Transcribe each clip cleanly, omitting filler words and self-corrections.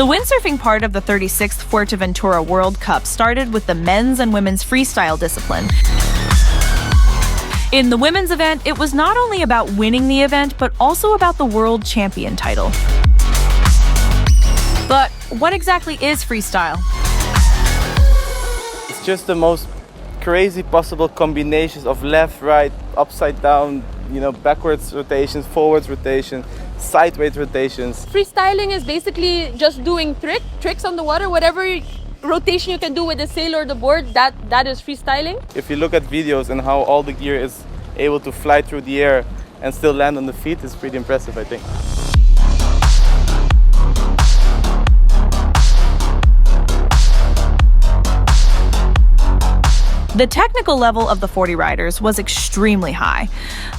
The windsurfing part of the 36th Fuerteventura World Cup started with the men's and women's freestyle discipline. In the women's event, it was not only about winning the event, but also about the world champion title. But what exactly is freestyle? It's just the most crazy possible combinations of left, right, upside down, backwards rotations, forwards rotation, sideways rotations. Freestyling is basically just doing tricks on the water. Whatever rotation you can do with the sail or the board, that is freestyling. If you look at videos and how all the gear is able to fly through the air and still land on the feet, it's pretty impressive, I think. The technical level of the 40 riders was extremely high.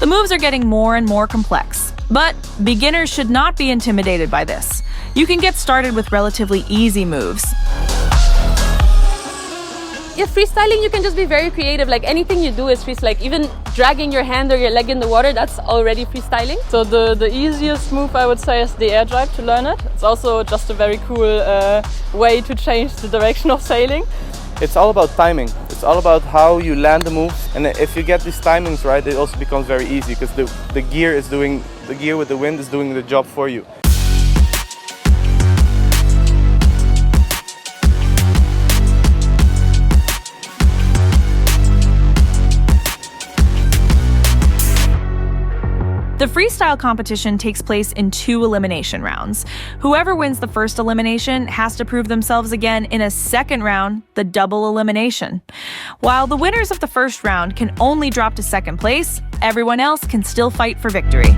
The moves are getting more and more complex, but beginners should not be intimidated by this. You can get started with relatively easy moves. Yeah, freestyling, you can just be very creative. Like anything you do is freestyle. Like even dragging your hand or your leg in the water, that's already freestyling. So the easiest move, I would say, is the air drive to learn it. It's also just a very cool way to change the direction of sailing. It's all about timing. It's all about how you land the moves. And if you get these timings right, it also becomes very easy because the gear with the wind is doing the job for you. The freestyle competition takes place in 2 elimination rounds. Whoever wins the first elimination has to prove themselves again in a second round, the double elimination. While the winners of the first round can only drop to second place, everyone else can still fight for victory.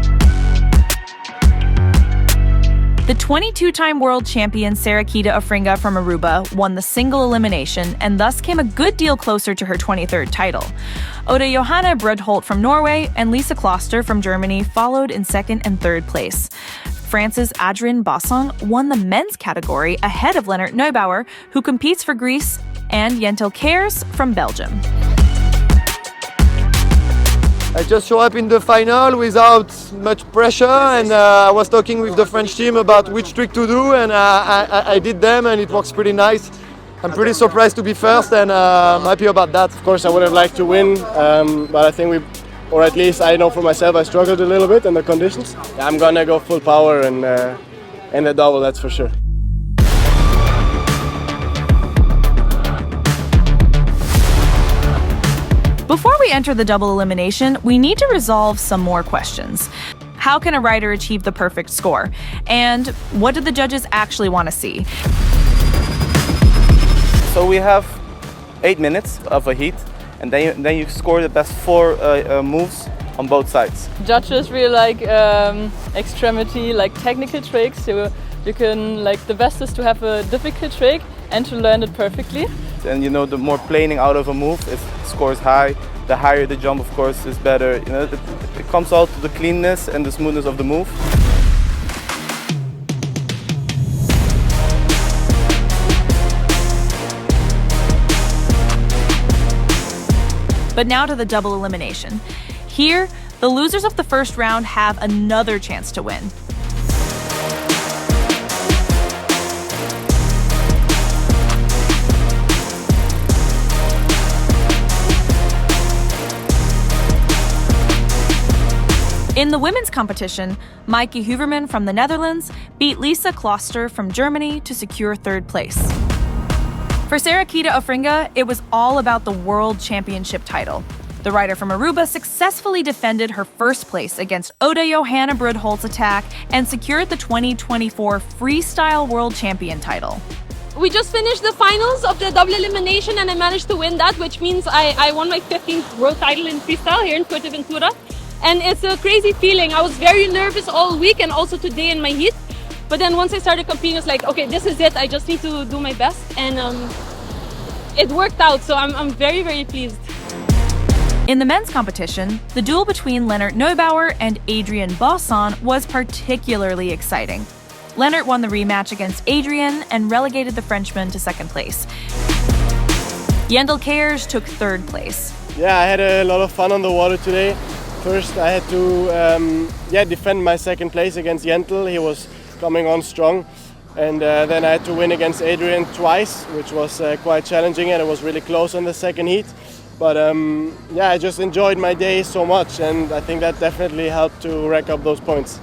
The 22-time world champion Sarah-Quita Offringa from Aruba won the single elimination and thus came a good deal closer to her 23rd title. Oda Johanne Brødholt from Norway and Lisa Kloster from Germany followed in second and third place. France's Adrien Bosson won the men's category ahead of Lennart Neubauer, who competes for Greece, and Yentel Caers from Belgium. I just show up in the final without much pressure, and I was talking with the French team about which trick to do, and I did them, and it works pretty nice. I'm pretty surprised to be first, and I'm happy about that. Of course, I would have liked to win, but I think or at least I know for myself, I struggled a little bit in the conditions. I'm gonna go full power and the double, that's for sure. Before we enter the double elimination, we need to resolve some more questions. How can a rider achieve the perfect score? And what do the judges actually want to see? So we have 8 minutes of a heat, and then you score the best 4 moves on both sides. Judges really like extremity, like technical tricks. So you can, the best is to have a difficult trick and to learn it perfectly. And the more planing out of a move, it scores high. The higher the jump, of course, is better. It comes all to the cleanness and the smoothness of the move. But now to the double elimination. Here, the losers of the first round have another chance to win. In the women's competition, Maaike Huverman from the Netherlands beat Lisa Kloster from Germany to secure 3rd place. For Sarah-Quita Offringa, it was all about the World Championship title. The rider from Aruba successfully defended her first place against Oda Johanne Brødholt's attack and secured the 2024 Freestyle World Champion title. We just finished the finals of the double elimination and I managed to win that, which means I won my 15th world title in freestyle here in Fuerteventura. And it's a crazy feeling. I was very nervous all week and also today in my heat. But then once I started competing, it's like, okay, this is it. I just need to do my best. And it worked out, so I'm very, very pleased. In the men's competition, the duel between Lennart Neubauer and Adrien Bosson was particularly exciting. Lennart won the rematch against Adrien and relegated the Frenchman to 2nd place. Yentel Caers took 3rd place. Yeah, I had a lot of fun on the water today. First, I had to defend my 2nd place against Yentel. He was coming on strong. And then I had to win against Adrien twice, which was quite challenging, and it was really close in the second heat. But yeah, I just enjoyed my day so much, and I think that definitely helped to rack up those points.